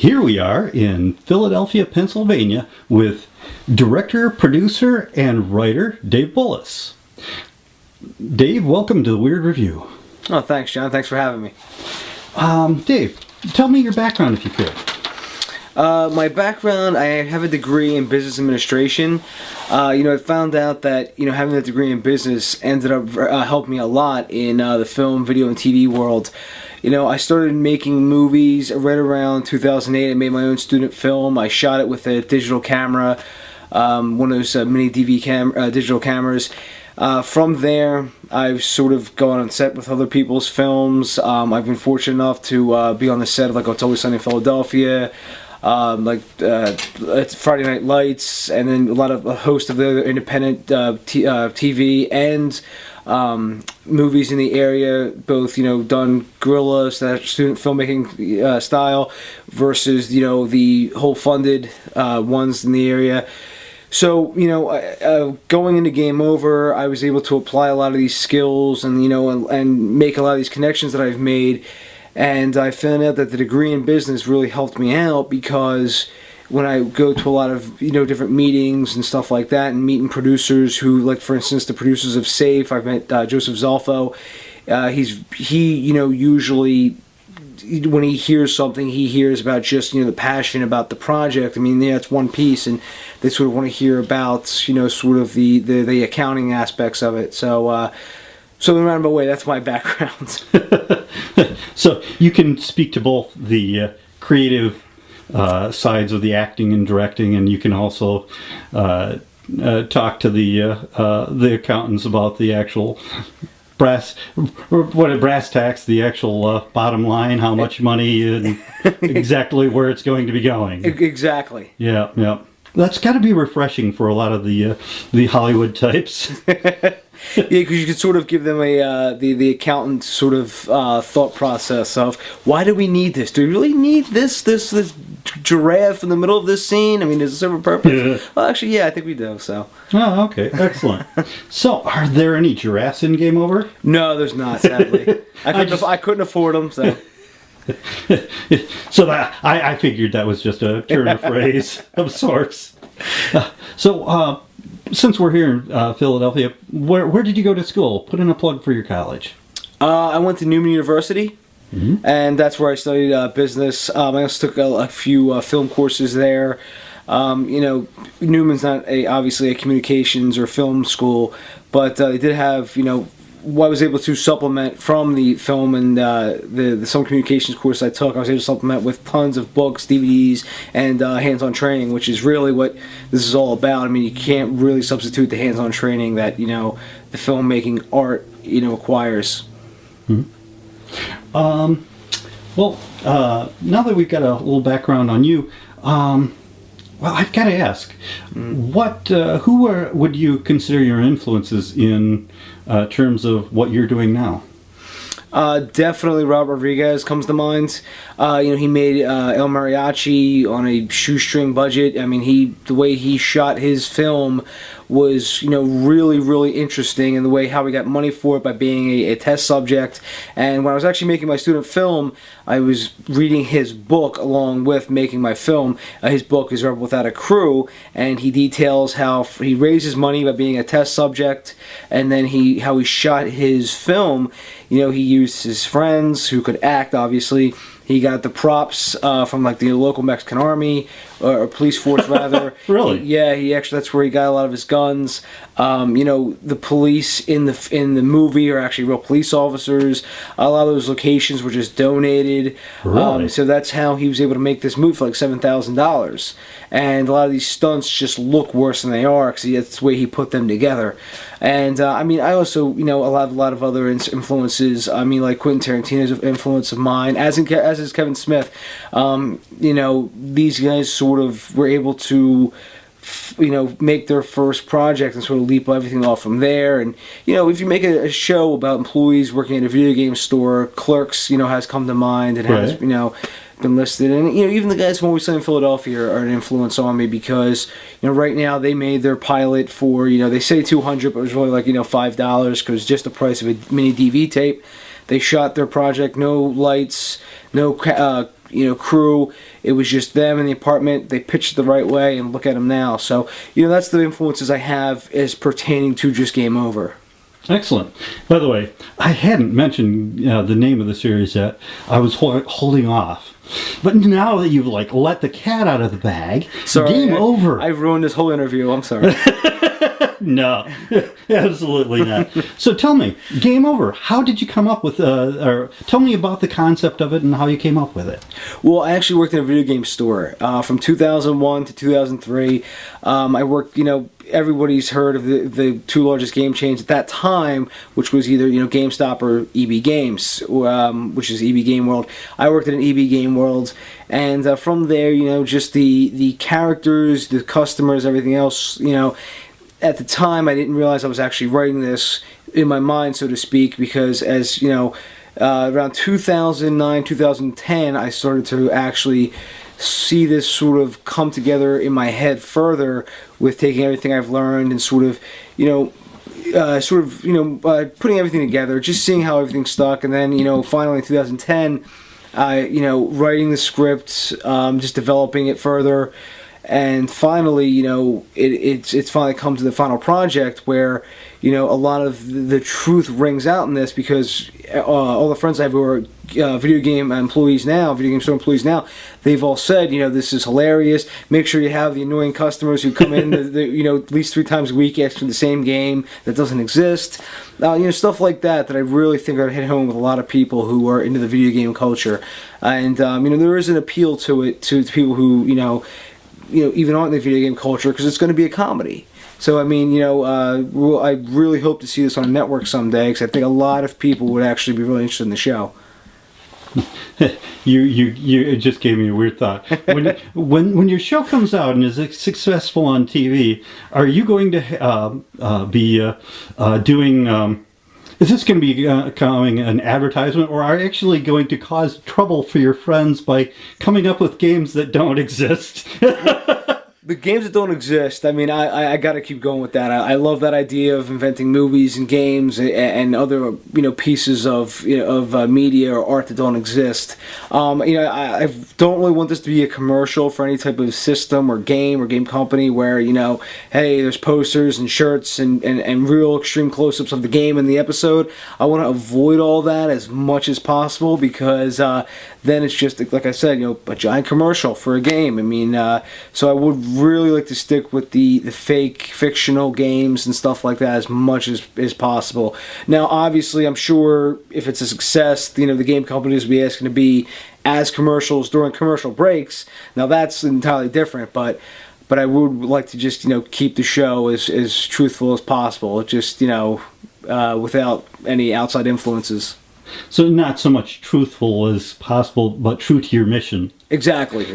Here we are in Philadelphia, Pennsylvania with director, producer, and writer Dave Bullis. Dave, welcome to the Weird Review. Oh, thanks, John. Thanks for having me. Dave, tell me your background if you could. My background, I have a degree in business administration. I found out that, having that degree in business ended up helping me a lot in the film, video, and TV world. I started making movies right around 2008. I made my own student film. I shot it with a digital camera, one of those mini digital cameras. From there, I've sort of gone on set with other people's films. I've been fortunate enough to be on the set of It's Always Sunny in Philadelphia, it's Friday Night Lights, and then a host of the other independent TV and movies in the area, both done guerrilla student filmmaking style versus the whole funded ones in the area. So going into Game Over, I was able to apply a lot of these skills and and make a lot of these connections that I've made. And I found out that the degree in business really helped me out because when I go to a lot of different meetings and stuff like that, and meeting producers who, for instance, the producers of Safe, I've met Joseph Zolfo. He usually, when he hears something, he hears about just the passion about the project. I mean, it's one piece, and they sort of want to hear about sort of the accounting aspects of it. So in a roundabout way, that's my background. So you can speak to both the creative sides of the acting and directing, and you can also talk to the accountants about the actual brass tacks, the actual bottom line, how much money, and exactly where it's going to be going. Exactly. Yeah. That's got to be refreshing for a lot of the Hollywood types. Yeah, because you could sort of give them the accountant sort of thought process of, why do we need this? Do we really need this giraffe in the middle of this scene? I mean, does it serve a purpose? Yeah. Well, actually, yeah, I think we do. So. Oh, okay, excellent. So, are there any giraffes in Game Over? No, there's not. Sadly, I couldn't afford them. So. So I figured that was just a turn of phrase of sorts. Since we're here in Philadelphia, where did you go to school? Put in a plug for your college. I went to Newman University, and that's where I studied business. I also took a few film courses there. Newman's not obviously a communications or film school, but they did have what I was able to supplement from the film and the some communications course I took. I was able to supplement with tons of books, DVDs, and hands-on training, which is really what this is all about. I mean, you can't really substitute the hands-on training that the filmmaking art acquires. Now that we've got a little background on you, I've got to ask, who would you consider your influences in terms of what you're doing now? Definitely Robert Rodriguez comes to mind. He made El Mariachi on a shoestring budget. I mean, the way he shot his film was, really, really interesting, and the way how he got money for it by being a test subject. And when I was actually making my student film, I was reading his book along with making my film. His book is Rebel Without a Crew, and he details how he raised his money by being a test subject, and then how he shot his film. He used his friends who could act, obviously. He got the props from the local Mexican army or police force rather. Really? He actually, that's where he got a lot of his guns. The police in the movie are actually real police officers. A lot of those locations were just donated. Really? So that's how he was able to make this movie for $7,000. And a lot of these stunts just look worse than they are because that's the way he put them together. And I also a lot of other influences. Like Quentin Tarantino's an influence of mine, as is Kevin Smith. These guys sort of were able to make their first project and sort of leap everything off from there. And if you make a show about employees working at a video game store, Clerks has come to mind and has been listed. And even the guys from Always Sunny in Philadelphia are an influence on me because right now they made their pilot for they say $200, but it was really $5 because just the price of a mini DV tape. They shot their project, no lights, no crew. It was just them in the apartment. They pitched it the right way, and look at them now. So, that's the influences I have as pertaining to just Game Over. Excellent. By the way, I hadn't mentioned the name of the series yet. I was holding off. But now that you've let the cat out of the bag, Sorry, Game Over. I've ruined this whole interview. I'm sorry. No, absolutely not. So tell me, Game Over, how did you come up with, or tell me about the concept of it and how you came up with it. Well, I actually worked in a video game store from 2001 to 2003. I worked, everybody's heard of the two largest game chains at that time, which was either, GameStop or EB Games, which is EB Game World. I worked at an EB Game World, and from there, just the characters, the customers, everything else, at the time, I didn't realize I was actually writing this in my mind, so to speak, because as, around 2009, 2010, I started to actually see this sort of come together in my head further with taking everything I've learned and putting everything together, just seeing how everything stuck, and then, finally in 2010, writing the script, just developing it further. And finally, it's finally come to the final project where, a lot of the truth rings out in this, because all the friends I have who are video game store employees now, they've all said, this is hilarious. Make sure you have the annoying customers who come in, at least 3 times a week asking the same game that doesn't exist. Stuff like that I really think are hit home with a lot of people who are into the video game culture. And, there is an appeal to it to people who, even aren't in the video game culture, because it's going to be a comedy. So, I really hope to see this on a network someday, because I think a lot of people would actually be really interested in the show. You just gave me a weird thought. When your show comes out and is successful on TV, are you going to be doing... is this going to be becoming an advertisement, or are you actually going to cause trouble for your friends by coming up with games that don't exist? The games that don't exist, I got to keep going with that. I love that idea of inventing movies and games and other, pieces of media or art that don't exist. I don't really want this to be a commercial for any type of system or game company where, hey, there's posters and shirts and real extreme close-ups of the game in the episode. I want to avoid all that as much as possible, because then it's just, like I said, a giant commercial for a game. So I would really like to stick with the fake fictional games and stuff like that as much as possible. Now, obviously, I'm sure if it's a success, the game companies will be asking to be as commercials during commercial breaks. Now, that's entirely different, but I would like to just keep the show as truthful as possible, just without any outside influences. So not so much truthful as possible, but true to your mission. Exactly.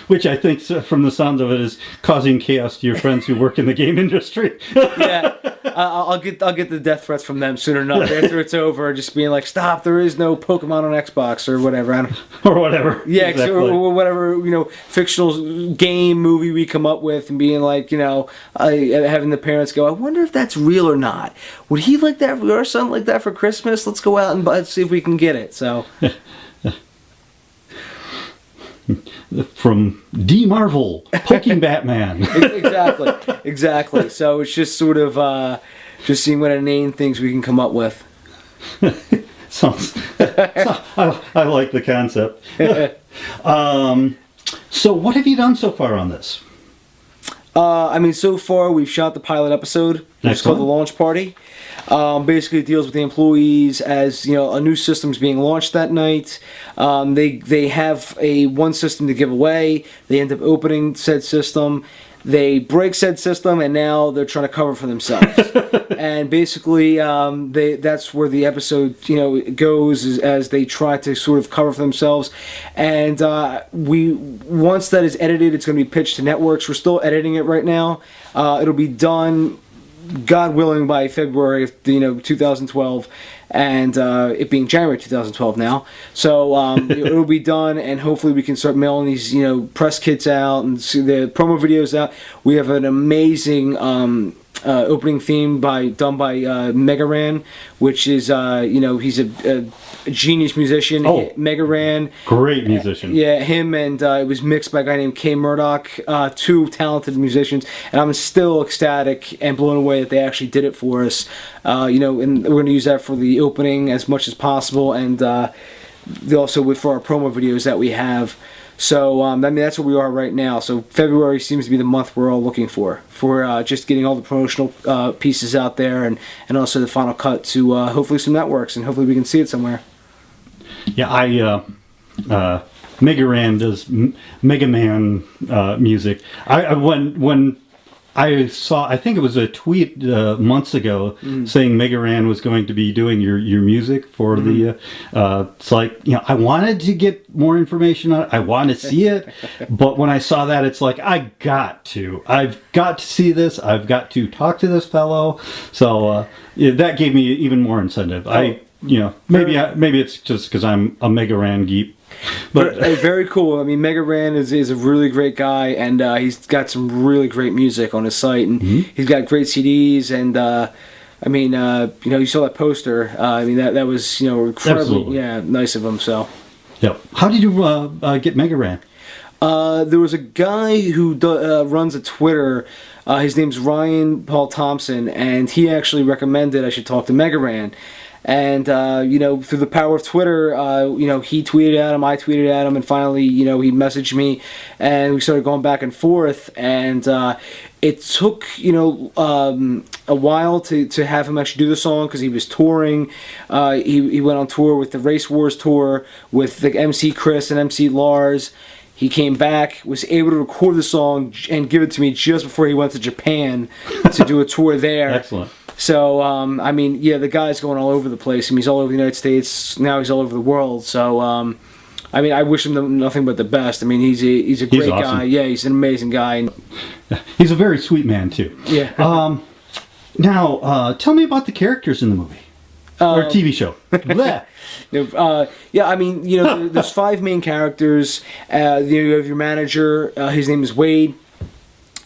Which I think, from the sounds of it, is causing chaos to your friends who work in the game industry. Yeah, I'll get the death threats from them soon enough after it's over, just being like, "Stop! There is no Pokemon on Xbox or whatever." Or whatever. Yeah, exactly. or whatever fictional game movie we come up with, and being like, having the parents go, "I wonder if that's real or not. Would he like that? Would our son like that for Christmas? Let's go out and see if we can get it." So. From D. Marvel, poking Batman. Exactly. So it's just sort of just seeing what inane things we can come up with. I like the concept. So what have you done so far on this? So far we've shot the pilot episode. It's called The Launch Party. Basically, it deals with the employees as a new system's being launched that night. They have one system to give away. They end up opening said system. They break said system, and now they're trying to cover for themselves. And basically, that's where the episode goes, as they try to sort of cover for themselves. And once that is edited, it's going to be pitched to networks. We're still editing it right now. It'll be done, God willing, by February of 2012, and it being January 2012 now. So it'll be done, and hopefully we can start mailing these press kits out and see the promo videos out. We have an amazing opening theme done by Mega Ran, which is he's a genius musician. Oh. Mega Ran, Great musician. yeah, him, and it was mixed by a guy named Kay Murdoch, two talented musicians, and I'm still ecstatic and blown away that they actually did it for us. And we're going to use that for the opening as much as possible, and also for our promo videos that we have. So that's where we are right now. So February seems to be the month we're all looking for just getting all the promotional pieces out there, and also the final cut to hopefully some networks, and hopefully we can see it somewhere. Yeah, Mega Ran does Mega Man music. When I saw, I think it was a tweet months ago saying Mega Ran was going to be doing your music for the. It's like, I wanted to get more information on it. I want to see it, but when I saw that, it's like I've got to see this. I've got to talk to this fellow. So that gave me even more incentive. Maybe it's just because I'm a Mega Ran geek. But very cool. I mean, Mega Ran is a really great guy, and he's got some really great music on his site, and he's got great CDs. And you saw that poster. That was incredibly Absolutely. Nice of him. So, yeah. How did you get Mega Ran? There was a guy who runs a Twitter. His name's Ryan Paul Thompson, and he actually recommended I should talk to Mega Ran. And, through the power of Twitter, he tweeted at him, I tweeted at him, and finally, he messaged me, and we started going back and forth, and it took, a while to have him actually do the song, because he was touring. He went on tour with the Race Wars tour, with the MC Chris and MC Lars. He came back, was able to record the song, and give it to me just before he went to Japan to do a tour there. Excellent. So, the guy's going all over the place. He's all over the United States. Now he's all over the world. So, I wish him nothing but the best. He's a great awesome guy. Yeah, he's an amazing guy. He's a very sweet man, too. Yeah. Now, tell me about the characters in the movie. Or TV show. There's 5 main characters. You have your manager. His name is Wade.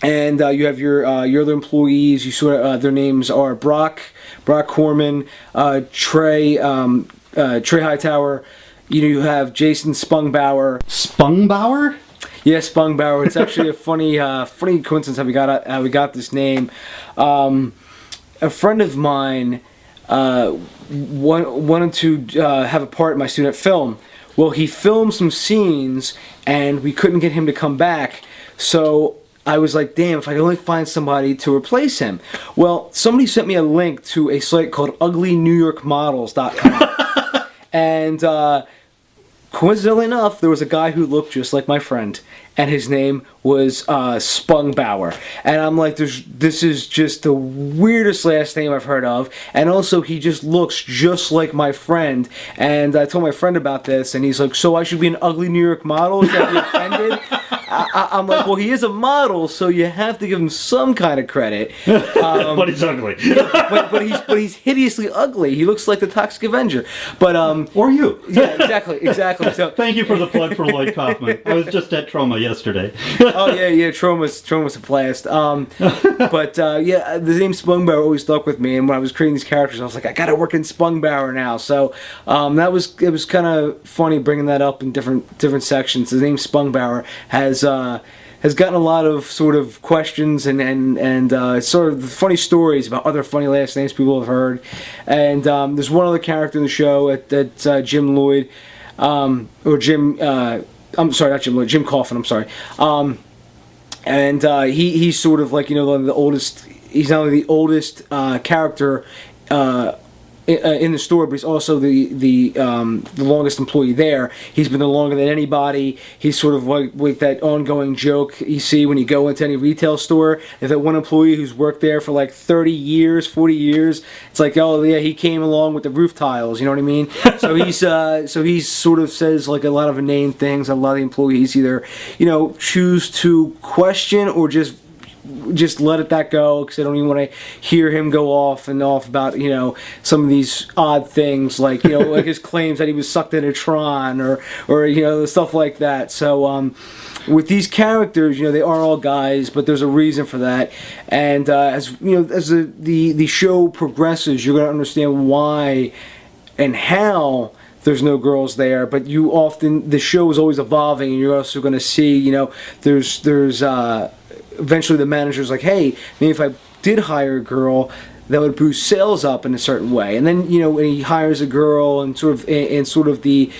And you have your other employees. Their names are Brock Corman, Trey Hightower. You have Jason Spungbauer. Spungbauer? Yeah, Spungbauer. It's actually a funny coincidence how we got this name. A friend of mine wanted to have a part in my student film. Well, he filmed some scenes, and we couldn't get him to come back. So I was like, damn, if I could only find somebody to replace him. Well, somebody sent me a link to a site called uglynewyorkmodels.com. And coincidentally enough, there was a guy who looked just like my friend. And his name was Spungbauer. And I'm like, this is just the weirdest last name I've heard of. And also, he just looks just like my friend. And I told my friend about this, and he's like, so I should be an ugly New York model? Is that you offended? I'm like, well, he is a model, so you have to give him some kind of credit. But he's ugly. but he's hideously ugly. He looks like the Toxic Avenger. But or you. Yeah, exactly. So thank you for the plug for Lloyd Kaufman. I was just at Trauma yesterday. Oh yeah, Trauma's a blast. The name Spungbauer always stuck with me, and when I was creating these characters, I was like, I gotta work in Spungbauer now. So it was kind of funny bringing that up in different sections. The name Spungbauer has gotten a lot of sort of questions and sort of funny stories about other funny last names people have heard. And there's one other character in the show that's Jim Lloyd, or Jim. I'm sorry, not Jim Lloyd. Jim Coffin. I'm sorry. He's sort of like the oldest. He's not only the oldest character in the store, but he's also the longest employee there. He's been there longer than anybody. He's sort of like that ongoing joke you see when you go into any retail store. If that one employee who's worked there for like 30 years, 40 years, it's like, oh yeah, he came along with the roof tiles. You know what I mean? So he's sort of says like a lot of inane things. A lot of the employees either choose to question or just just let that go, because I don't even want to hear him go off about, you know, some of these odd things, like, you know, like his claims that he was sucked into Tron, or you know, stuff like that. So with these characters, you know, they are all guys, but there's a reason for that. And as you know, as the show progresses, you're going to understand why and how there's no girls there. But the show is always evolving, and you're also going to see, you know, there's eventually the manager's like, hey, maybe if I did hire a girl, that would boost sales up in a certain way. And then, you know, when he hires a girl and sort of the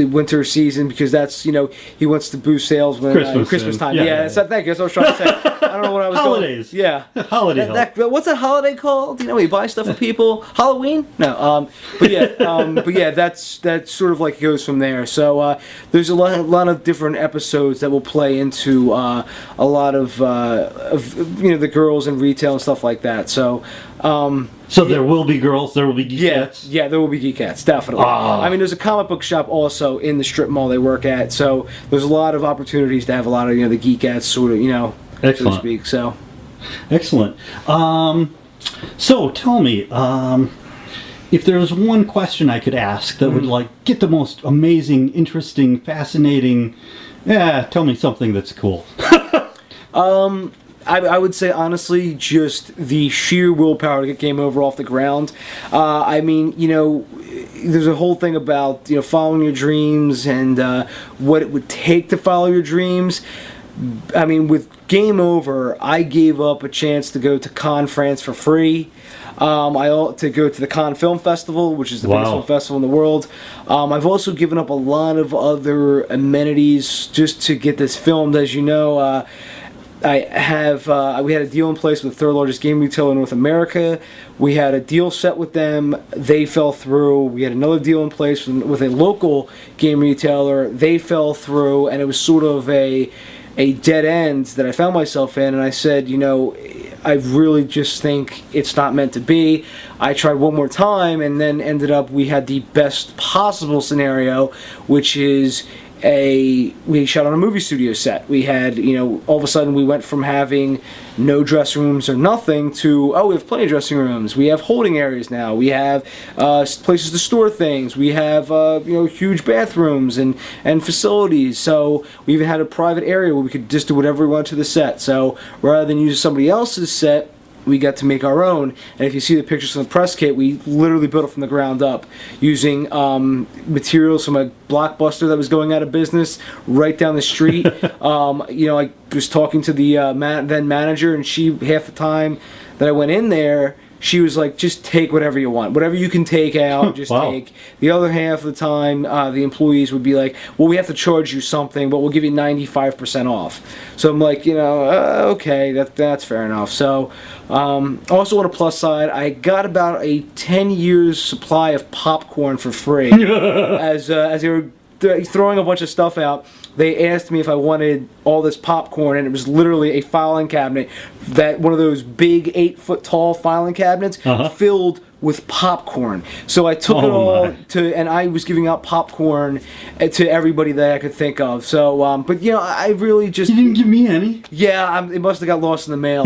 winter season, because that's, you know, he wants to boost sales when Christmas time. Yeah, that's what I was trying to say. I don't know what I was Holidays. going. Yeah. Holiday. What's that holiday called? You know, we buy stuff for people. Halloween? No. But yeah, that's sort of like goes from there. So there's a lot of different episodes that will play into a lot of you know, the girls in retail and stuff like that. So there will be girls, there will be geekettes? Yeah, there will be geekettes, definitely. I mean, there's a comic book shop also in the strip mall they work at, so there's a lot of opportunities to have a lot of, you know, the geekettes sort of, you know, excellent, so to speak. So excellent. So tell me, if there was one question I could ask that would like get the most amazing, interesting, fascinating, tell me something that's cool. I would say, honestly, just the sheer willpower to get Game Over off the ground. I mean, you know, there's a whole thing about, you know, following your dreams and what it would take to follow your dreams. I mean, with Game Over, I gave up a chance to go to Cannes, France for free. To go to the Cannes Film Festival, which is the biggest film festival in the world. I've also given up a lot of other amenities just to get this filmed. As you know, we had a deal in place with the third largest game retailer in North America. We had a deal set with them. They fell through. We had another deal in place with a local game retailer. They fell through, and it was sort of a dead end that I found myself in. And I said, you know, I really just think it's not meant to be. I tried one more time, and then ended up, we had the best possible scenario, which is we shot on a movie studio set. We had, you know, all of a sudden we went from having no dressing rooms or nothing to, we have plenty of dressing rooms. We have holding areas now. We have places to store things. We have, you know, huge bathrooms and facilities. So we even had a private area where we could just do whatever we wanted to the set. So rather than use somebody else's set, we got to make our own. And if you see the pictures from the press kit, we literally built it from the ground up using materials from a Blockbuster that was going out of business right down the street. You know, I was talking to the then manager, and she, half the time that I went in there, she was like, just take whatever you want. Whatever you can take out, just take. The other half of the time, the employees would be like, well, we have to charge you something, but we'll give you 95% off. So I'm like, you know, okay, that's fair enough. So also on a plus side, I got about a 10 years supply of popcorn for free. as they were throwing a bunch of stuff out, they asked me if I wanted all this popcorn, and it was literally a filing cabinet, that one of those big 8-foot tall filing cabinets filled with popcorn. So I took it all and I was giving out popcorn to everybody that I could think of. So, but you know, I really just... You didn't give me any? Yeah, it must have got lost in the mail.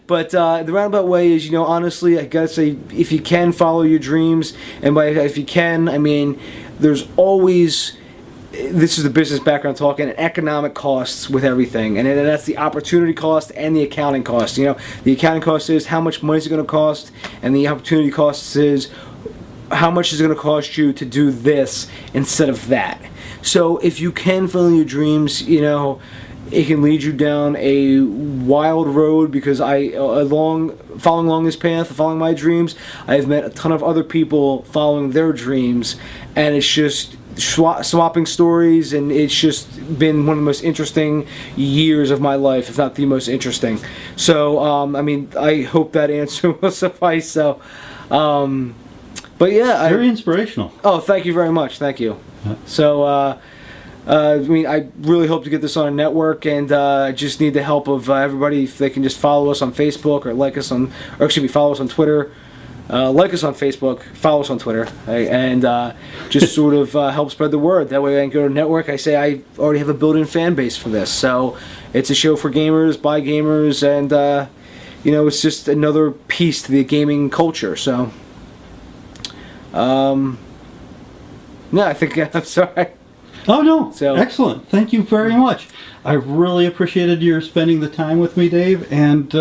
But the roundabout way is, you know, honestly, I gotta say, if you can follow your dreams, and by if you can, I mean, there's always... This is the business background talking, and economic costs with everything, and that's the opportunity cost and the accounting cost. You know, the accounting cost is how much money is it going to cost, and the opportunity cost is how much is it going to cost you to do this instead of that. So if you can follow your dreams, you know, it can lead you down a wild road, because following along this path, following my dreams, I've met a ton of other people following their dreams, and it's just swapping stories, and it's just been one of the most interesting years of my life, if not the most interesting. So I mean, I hope that answer will suffice. So but yeah, very inspirational. Oh, thank you very much. Thank you. So I mean, I really hope to get this on a network, and I just need the help of everybody. If they can just follow us on Facebook, or like us on, or excuse me, follow us on Twitter, like us on Facebook, follow us on Twitter, right? And just sort of help spread the word. That way I can go to network. I say I already have a built-in fan base for this. So it's a show for gamers, by gamers, and it's just another piece to the gaming culture. So, I think I'm sorry. Oh, no. So, excellent. Thank you very much. I really appreciated your spending the time with me, Dave. And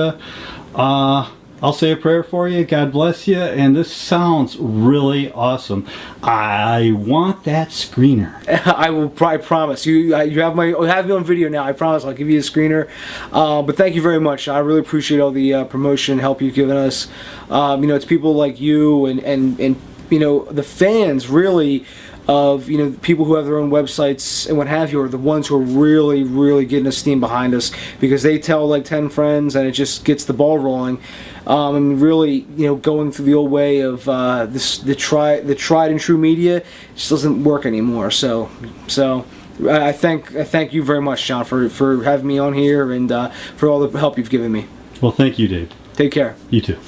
I'll say a prayer for you. God bless you. And this sounds really awesome. I want that screener. I will. I promise you. You have me on video now. I promise I'll give you a screener. But thank you very much. I really appreciate all the promotion help you've given us. It's people like you and the fans really of people who have their own websites and what have you are the ones who are really, really getting a steam behind us, because they tell like 10 friends and it just gets the ball rolling. And really, going through the old way of the tried and true media just doesn't work anymore. So I thank you very much, John, for having me on here and for all the help you've given me. Well, thank you, Dave. Take care. You too.